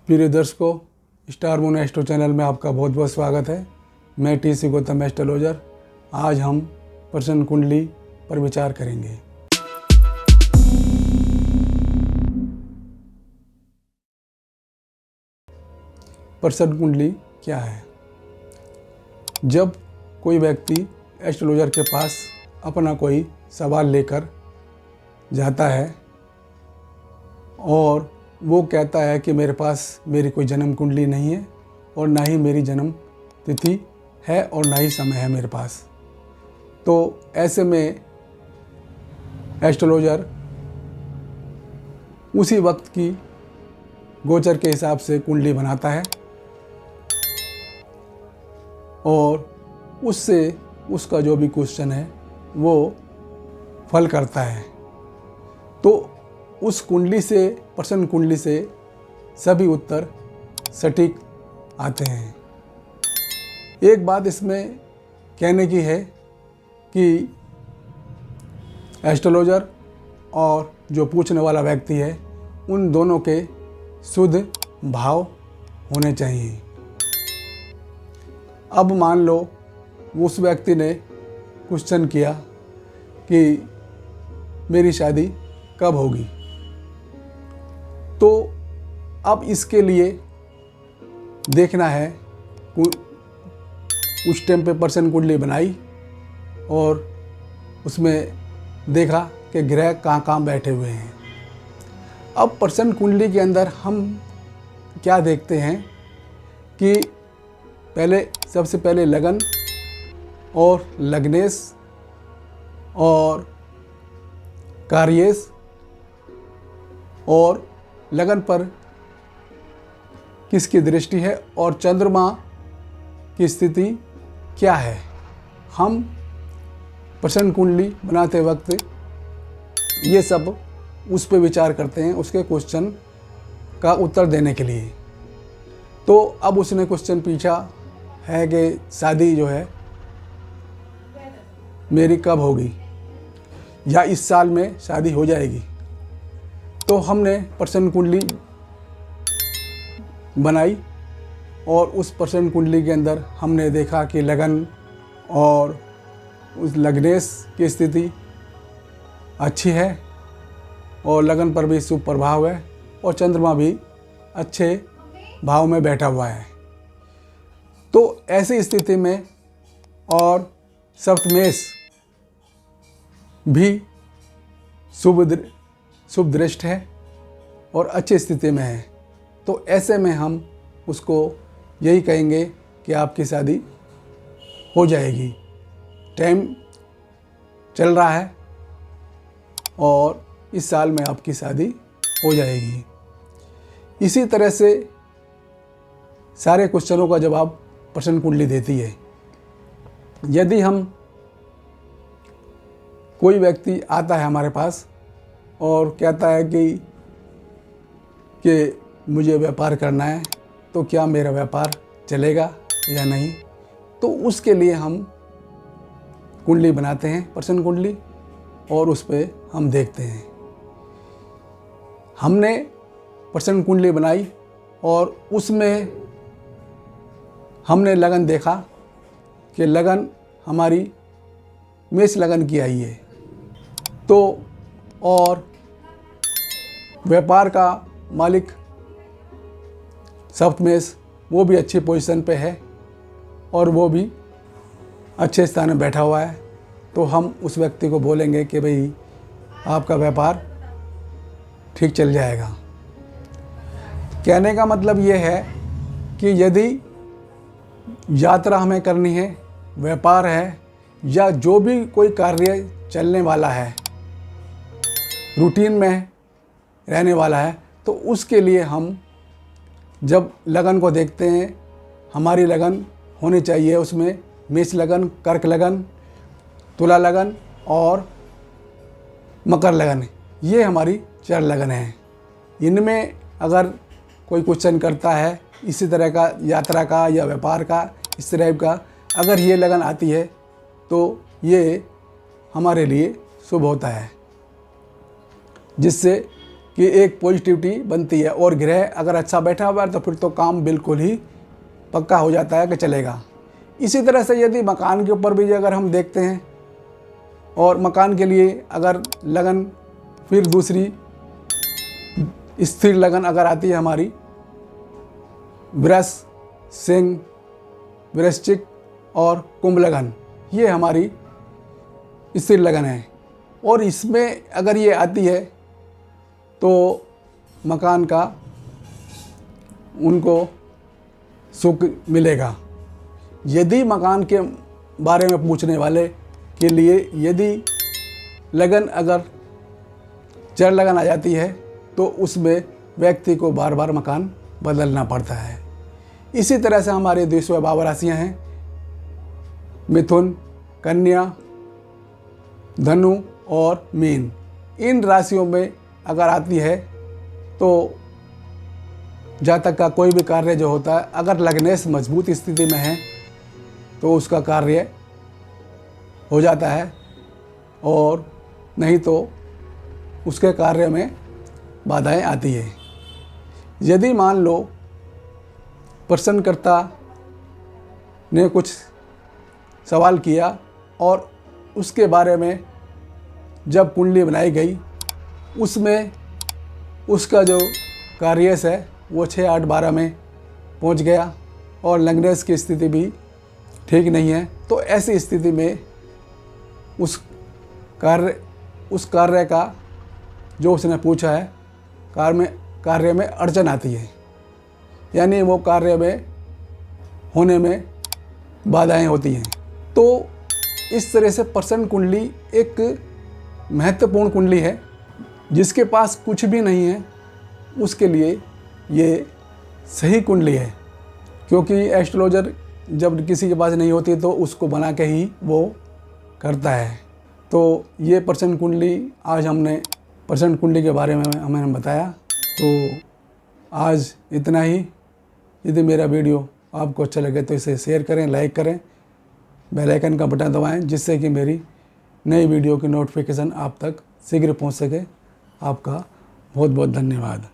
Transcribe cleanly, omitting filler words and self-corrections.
प्रिय दर्शकों, star moon astro channel में आपका बहुत बहुत स्वागत है। मैं टीसी गौतम एस्ट्रोलॉजर। आज हम पर्सन कुंडली पर विचार करेंगे। पर्सन कुंडली क्या है? जब कोई व्यक्ति एस्ट्रोलॉजर के पास अपना कोई सवाल लेकर जाता है और वो कहता है कि मेरे पास मेरी कोई जन्म कुंडली नहीं है और ना ही मेरी जन्म तिथि है और ना ही समय है मेरे पास, तो ऐसे में एस्ट्रोलॉजर उसी वक्त की गोचर के हिसाब से कुंडली बनाता है और उससे उसका जो भी क्वेश्चन है वो फल करता है। तो उस कुंडली से, पर्सन कुंडली से सभी उत्तर सटीक आते हैं। एक बात इसमें कहने की है कि एस्ट्रोलॉजर और जो पूछने वाला व्यक्ति है उन दोनों के शुद्ध भाव होने चाहिए। अब मान लो उस व्यक्ति ने क्वेश्चन किया कि मेरी शादी कब होगी, तो अब इसके लिए देखना है, उस टाइम पे पर्सन कुंडली बनाई और उसमें देखा कि ग्रह कहाँ कहाँ बैठे हुए हैं। अब पर्सन कुंडली के अंदर हम क्या देखते हैं कि सबसे पहले लगन और लग्नेश और कार्येश और लगन पर किसकी दृष्टि है और चंद्रमा की स्थिति क्या है। हम पर्सन कुंडली बनाते वक्त ये सब उस पर विचार करते हैं, उसके क्वेश्चन का उत्तर देने के लिए। तो अब उसने क्वेश्चन पूछा है कि शादी जो है मेरी कब होगी या इस साल में शादी हो जाएगी। तो हमने पर्सन कुंडली बनाई और उस पर्सन कुंडली के अंदर हमने देखा कि लगन और उस लग्नेश की स्थिति अच्छी है और लगन पर भी शुभ प्रभाव है और चंद्रमा भी अच्छे भाव में बैठा हुआ है। तो ऐसी स्थिति में और सप्तमेश भी शुभ दृष्ट है और अच्छी स्थिति में है। तो ऐसे में हम उसको यही कहेंगे कि आपकी शादी हो जाएगी, टाइम चल रहा है और इस साल में आपकी शादी हो जाएगी। इसी तरह से सारे क्वेश्चनों का जवाब पर्सन कुंडली देती है। यदि हम कोई व्यक्ति आता है हमारे पास और कहता है कि मुझे व्यापार करना है, तो क्या मेरा व्यापार चलेगा या नहीं, तो उसके लिए हम कुंडली बनाते हैं, पर्सन कुंडली, और उस पर हम देखते हैं। हमने पर्सन कुंडली बनाई और उसमें हमने लगन देखा कि लगन हमारी मेष लगन की आई है, तो और व्यापार का मालिक सप्तमेश वो भी अच्छी पोजीशन पे है और वो भी अच्छे स्थान में बैठा हुआ है। तो हम उस व्यक्ति को बोलेंगे कि भाई आपका व्यापार ठीक चल जाएगा। कहने का मतलब ये है कि यदि यात्रा हमें करनी है, व्यापार है या जो भी कोई कार्य चलने वाला है, रूटीन में रहने वाला है, तो उसके लिए हम जब लगन को देखते हैं, हमारी लगन होनी चाहिए उसमें मेष लगन, कर्क लगन, तुला लगन और मकर लगन, ये हमारी 4 लगन है। इनमें अगर कोई क्वेश्चन करता है इसी तरह का, यात्रा का या व्यापार का, इस तरह का, अगर ये लगन आती है तो ये हमारे लिए शुभ होता है, जिससे कि एक पॉजिटिविटी बनती है, और ग्रह अगर अच्छा बैठा हुआ है तो फिर तो काम बिल्कुल ही पक्का हो जाता है कि चलेगा। इसी तरह से यदि मकान के ऊपर भी अगर हम देखते हैं, और मकान के लिए अगर लगन, फिर दूसरी स्थिर लगन अगर आती है हमारी वृष, सिंह, वृश्चिक और कुंभ लगन, ये हमारी स्थिर लगन है। और इसमें अगर ये आती है तो मकान का उनको सुख मिलेगा। यदि मकान के बारे में पूछने वाले के लिए यदि लगन अगर चर लगन आ जाती है तो उसमें व्यक्ति को बार बार मकान बदलना पड़ता है। इसी तरह से हमारे 252 राशियाँ हैं, मिथुन, कन्या, धनु और मीन। इन राशियों में अगर आती है तो जातक का कोई भी कार्य जो होता है, अगर लग्नेश मजबूत स्थिति में है तो उसका कार्य हो जाता है, और नहीं तो उसके कार्य में बाधाएं आती है। यदि मान लो प्रश्नकर्ता ने कुछ सवाल किया और उसके बारे में जब कुंडली बनाई गई, उसमें उसका जो कार्यस है वो 6, 8, 12 में पहुंच गया और लग्नेश की स्थिति भी ठीक नहीं है, तो ऐसी स्थिति में उस कार्य का जो उसने पूछा है कार्य में अड़चन आती है, यानी वो कार्य में होने में बाधाएं होती हैं। तो इस तरह से पर्सन कुंडली एक महत्वपूर्ण कुंडली है। जिसके पास कुछ भी नहीं है उसके लिए ये सही कुंडली है, क्योंकि एस्ट्रोलॉजर जब किसी के पास नहीं होती तो उसको बना के ही वो करता है। तो ये पर्सन कुंडली आज हमने पर्सन कुंडली के बारे में हमें बताया। तो आज इतना ही। यदि मेरा वीडियो आपको अच्छा लगे तो इसे शेयर करें, लाइक करें, बेल आइकन का बटन दबाएं, जिससे कि मेरी नई वीडियो की नोटिफिकेशन आप तक शीघ्र पहुंच सके। आपका बहुत बहुत धन्यवाद।